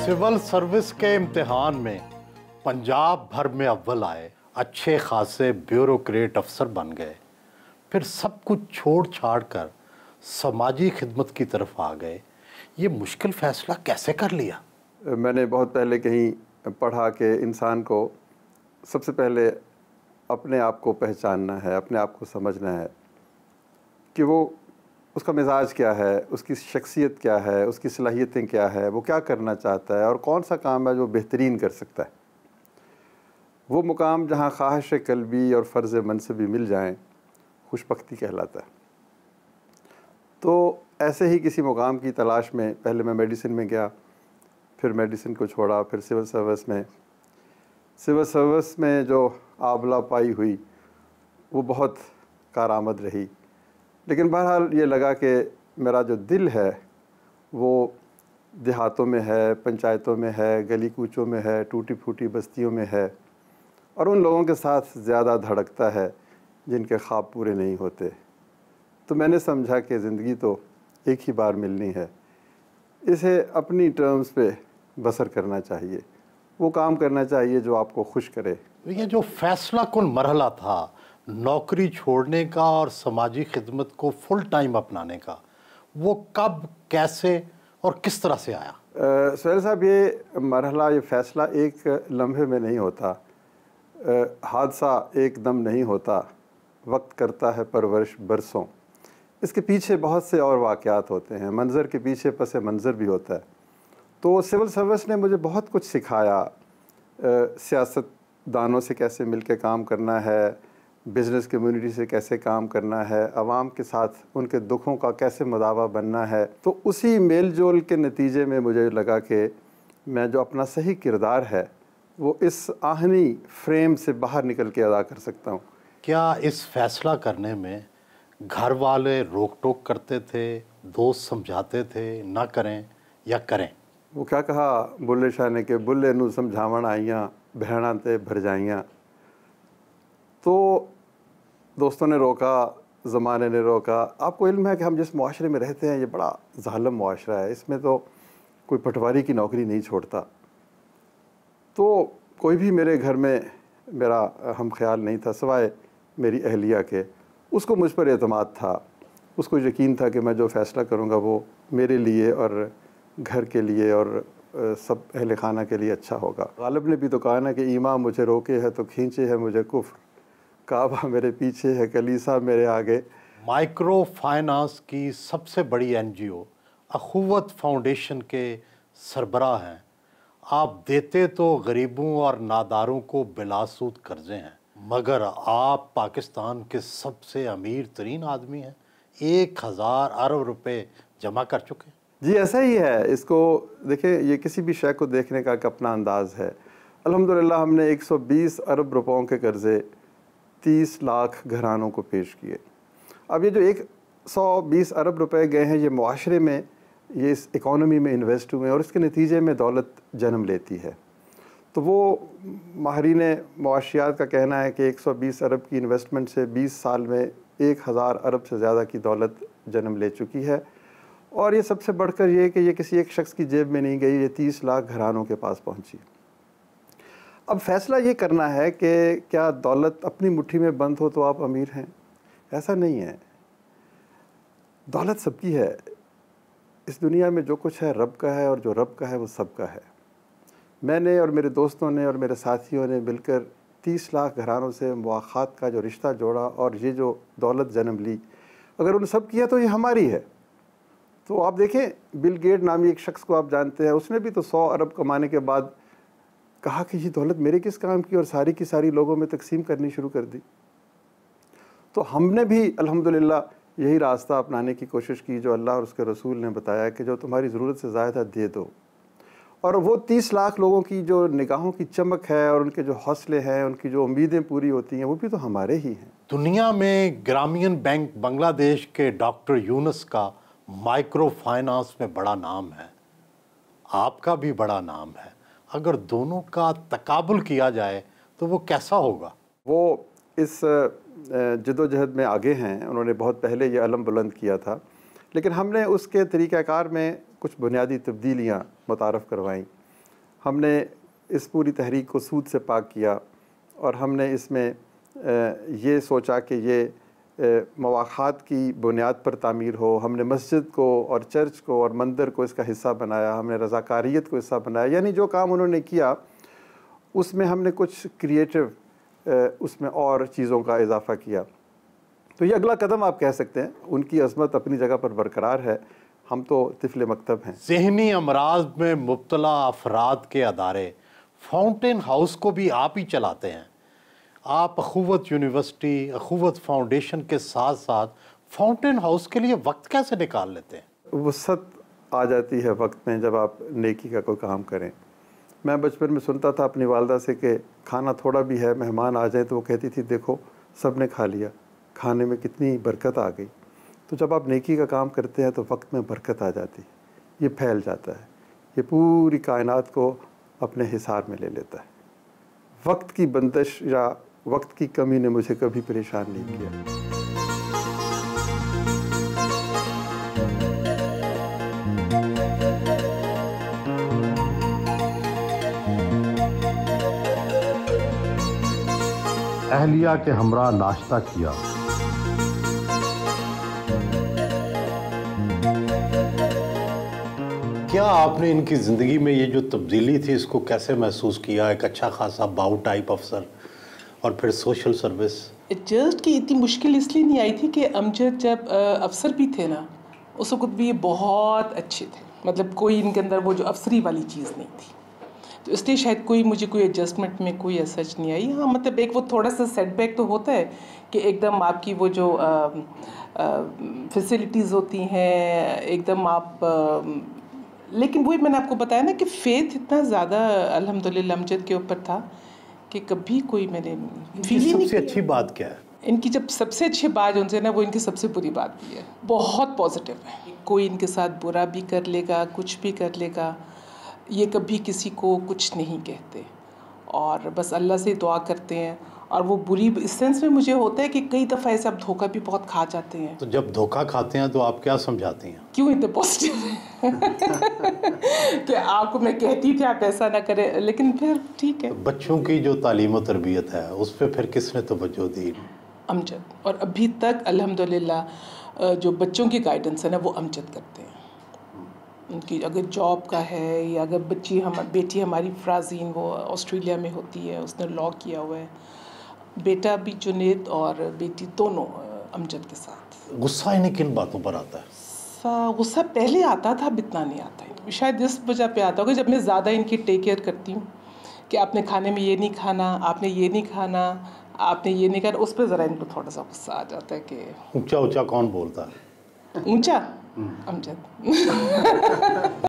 Civil service के इम्तिहान में पंजाब भर में अव्वल आए, अच्छे खासे ब्यूरोक्रेट अफसर बन गए, फिर सब कुछ छोड़ छाड़ कर समाजी खिदमत की तरफ आ गए। ये मुश्किल फैसला कैसे कर लिया? मैंने बहुत पहले कहीं पढ़ा कि इंसान को सबसे पहले अपने आप को पहचानना है, अपने आप को समझना है कि वो उसका मिजाज क्या है, उसकी शख्सियत क्या है, उसकी सलाहियतें क्या है, वो क्या करना चाहता है और कौन सा काम है जो बेहतरीन कर सकता है। वो मुकाम जहाँ ख्वाहिश कल्बी और फ़र्ज़ मनसबी मिल जाएं, खुशबख्ती कहलाता है। तो ऐसे ही किसी मुकाम की तलाश में पहले मैं मेडिसिन में गया, फिर मेडिसिन को छोड़ा, फिर सिविल सर्विस में जो आबला पाई हुई वो बहुत कारआमद रही। लेकिन बहरहाल ये लगा कि मेरा जो दिल है वो देहातों में है, पंचायतों में है, गली कूचों में है, टूटी फूटी बस्तियों में है और उन लोगों के साथ ज़्यादा धड़कता है जिनके ख्वाब पूरे नहीं होते। तो मैंने समझा कि ज़िंदगी तो एक ही बार मिलनी है, इसे अपनी टर्म्स पे बसर करना चाहिए, वो काम करना चाहिए जो आपको खुश करे। ये जो फैसला कुन मरहला था नौकरी छोड़ने का और समाजी खिदमत को फुल टाइम अपनाने का, वो कब, कैसे और किस तरह से आया? सुहेल साहब, ये मरहला, ये फ़ैसला एक लम्हे में नहीं होता, हादसा एकदम नहीं होता, वक्त करता है परवरिश बरसों। इसके पीछे बहुत से और वाक़यात होते हैं, मंज़र के पीछे पस मंज़र भी होता है। तो सिविल सर्विस ने मुझे बहुत कुछ सिखाया, सियासतदानों से कैसे मिल के काम करना है, बिज़नेस कम्युनिटी से कैसे काम करना है, आवाम के साथ उनके दुखों का कैसे मुदावा बनना है। तो उसी मेल जोल के नतीजे में मुझे लगा कि मैं जो अपना सही किरदार है वो इस आहनी फ्रेम से बाहर निकल के अदा कर सकता हूँ। क्या इस फैसला करने में घर वाले रोक टोक करते थे, दोस्त समझाते थे ना करें या करें? वो क्या कहा बुल्ले शाह ने कि बुल्ले नू समझावन आइयाँ, बहना ते भर जाइयाँ। तो दोस्तों ने रोका, ज़माने ने रोका। आपको इल्म है कि हम जिस मुआशरे में रहते हैं ये बड़ा ज़ालिम मुआशरा है, इसमें तो कोई पटवारी की नौकरी नहीं छोड़ता। तो कोई भी मेरे घर में मेरा हम ख्याल नहीं था सिवाय मेरी अहलिया के। उसको मुझ पर एतमाद था, उसको यकीन था कि मैं जो फ़ैसला करूँगा वो मेरे लिए और घर के लिए और सब अहले खाना के लिए अच्छा होगा। गालिब ने भी तो कहा ना कि ईमान मुझे रोके है तो खींचे है मुझे कुफ्र, काबा मेरे पीछे है कलीसा मेरे आगे। माइक्रो फाइनेंस की सबसे बड़ी एनजीओ अखुवत फाउंडेशन के सरबराह हैं। आप देते तो गरीबों और नादारों को बिलासूद कर्जे हैं, मगर आप पाकिस्तान के सबसे अमीर तरीन आदमी हैं। 1000 अरब रुपए जमा कर चुके हैं। जी ऐसा ही है। इसको देखिए, ये किसी भी शय को देखने का एक अपना अंदाज़ है। अल्हम्दुलिल्लाह हमने 120 अरब रुपयों के कर्ज़े 30 लाख घरानों को पेश किए। अब ये जो 120 अरब रुपए गए हैं ये मुआशरे में, ये इस इकॉनमी में इन्वेस्ट हुए और इसके नतीजे में दौलत जन्म लेती है। तो वो माहरीन मुआशियात का कहना है कि 120 अरब की इन्वेस्टमेंट से 20 साल में 1000 अरब से ज़्यादा की दौलत जन्म ले चुकी है। और ये सबसे बढ़कर ये कि ये किसी एक शख्स की जेब में नहीं गई, ये 30 लाख घरानों के पास पहुंची। अब फैसला ये करना है कि क्या दौलत अपनी मुट्ठी में बंद हो तो आप अमीर हैं? ऐसा नहीं है। दौलत सबकी है। इस दुनिया में जो कुछ है रब का है और जो रब का है वो सबका है। मैंने और मेरे दोस्तों ने और मेरे साथियों ने मिलकर 30 लाख घरानों से मुआख़ात का जो रिश्ता जोड़ा और ये जो दौलत जन्म ली, अगर उन्होंने सब किया तो ये हमारी है। तो आप देखें, बिल गेट नामी एक शख्स को आप जानते हैं, उसने भी तो 100 अरब कमाने के बाद कहा कि ये दौलत मेरे किस काम की, और सारी की सारी लोगों में तकसीम करनी शुरू कर दी। तो हमने भी अल्हम्दुलिल्लाह यही रास्ता अपनाने की कोशिश की जो अल्लाह और उसके रसूल ने बताया कि जो तुम्हारी ज़रूरत से ज़्यादा दे दो। और वो 30 लाख लोगों की जो निगाहों की चमक है और उनके जो हौसले हैं, उनकी जो उम्मीदें पूरी होती हैं, वो भी तो हमारे ही हैं। दुनिया में ग्रामीण बैंक बांग्लादेश के डॉक्टर यूनुस का माइक्रो फाइनेंस में बड़ा नाम है, आपका भी बड़ा नाम है। अगर दोनों का तकाबुल किया जाए तो वो कैसा होगा? वो इस जद्दोजहद में आगे हैं। उन्होंने बहुत पहले ये अलम बुलंद किया था, लेकिन हमने उसके तरीक़ाकार में कुछ बुनियादी तब्दीलियाँ मुतारफ़ करवाईं। हमने इस पूरी तहरीक को सूद से पाक किया और हमने इसमें ये सोचा कि ये मवाख़ात की बुनियाद पर तामीर हो। हमने मस्जिद को और चर्च को और मंदिर को इसका हिस्सा बनाया, हमने रज़ाकारियत को हिस्सा बनाया। यानी जो काम उन्होंने किया उसमें हमने कुछ क्रिएटिव उसमें और चीज़ों का इजाफ़ा किया। तो ये अगला कदम आप कह सकते हैं। उनकी अज़मत अपनी जगह पर बरकरार है, हम तो तिफ़्ल मकतब हैं। ज़हनी अमराज में मुब्तला अफराद के अदारे फाउंटेन हाउस को भी आप ही चलाते हैं। आप अखुवत यूनिवर्सिटी, अखुवत फाउंडेशन के साथ साथ फाउंटेन हाउस के लिए वक्त कैसे निकाल लेते हैं? वसत आ जाती है वक्त में जब आप नेकी का कोई काम करें। मैं बचपन में सुनता था अपनी वालदा से कि खाना थोड़ा भी है, मेहमान आ जाए तो वो कहती थी देखो सब ने खा लिया, खाने में कितनी बरकत आ गई। तो जब आप नेकी का काम करते हैं तो वक्त में बरकत आ जाती है, ये फैल जाता है, ये पूरी कायनात को अपने हिसार में ले लेता है। वक्त की बंदिश या वक्त की कमी ने मुझे कभी परेशान नहीं किया। अहलिया के हमरा नाश्ता किया। क्या आपने इनकी ज़िंदगी में ये जो तब्दीली थी इसको कैसे महसूस किया? एक अच्छा खासा बाऊ टाइप अफसर और फिर सोशल सर्विस। एडजस्ट की इतनी मुश्किल इसलिए नहीं आई थी कि अमजद जब अफसर भी थे ना, उस वक्त भी ये बहुत अच्छे थे। मतलब कोई इनके अंदर वो जो अफसरी वाली चीज़ नहीं थी, तो इसलिए शायद कोई एडजस्टमेंट में कोई सच नहीं आई। हाँ, मतलब एक वो थोड़ा सा सेटबैक तो होता है कि एकदम आपकी वो जो फैसिलिटीज़ होती हैं एकदम आप लेकिन वही मैंने आपको बताया ना कि फ़ेथ इतना ज़्यादा अल्हम्दुलिल्लाह अमजद के ऊपर था कि कभी कोई मैंने फील ही नहीं। सबसे अच्छी बात क्या है इनकी? जब सबसे अच्छी बात उनसे ना, वो इनकी सबसे बुरी बात भी है। बहुत पॉजिटिव है। कोई इनके साथ बुरा भी कर लेगा, कुछ भी कर लेगा, ये कभी किसी को कुछ नहीं कहते और बस अल्लाह से दुआ करते हैं। और वो बुरी इस सेंस में मुझे होता है कि कई दफ़ा ऐसे आप धोखा भी बहुत खा जाते हैं। तो जब धोखा खाते हैं तो आप क्या समझाती हैं? क्यों इतने पॉजिटिव कि आपको मैं कहती थी आप ऐसा ना करें, लेकिन फिर ठीक है। तो बच्चों की जो तालीम और तरबियत है उस पर फिर किसने तवज्जो दी? अमजद। और अभी तक अल्हम्दुलिल्लाह जो बच्चों की गाइडेंस है ना, वो अमजद करते हैं। उनकी अगर जॉब का है या अगर बेटी हमारी फ़राज़ीन वो ऑस्ट्रेलिया में होती है, उसने लॉ किया हुआ है। बेटा भी जुनेद और बेटी दोनों अमजद के साथ। गुस्सा इन्हें किन बातों पर आता है? गुस्सा पहले आता था, अब इतना नहीं आता है। शायद इस वजह पे आता होगा जब मैं ज़्यादा इनकी टेक केयर करती हूँ कि आपने खाने में ये नहीं खाना, आपने ये नहीं खाना, आपने ये नहीं करना। उस पर ज़रा इनको थोड़ा सा गुस्सा आ जाता है कि ऊंचा ऊंचा कौन बोलता है? ऊंचा अमजद।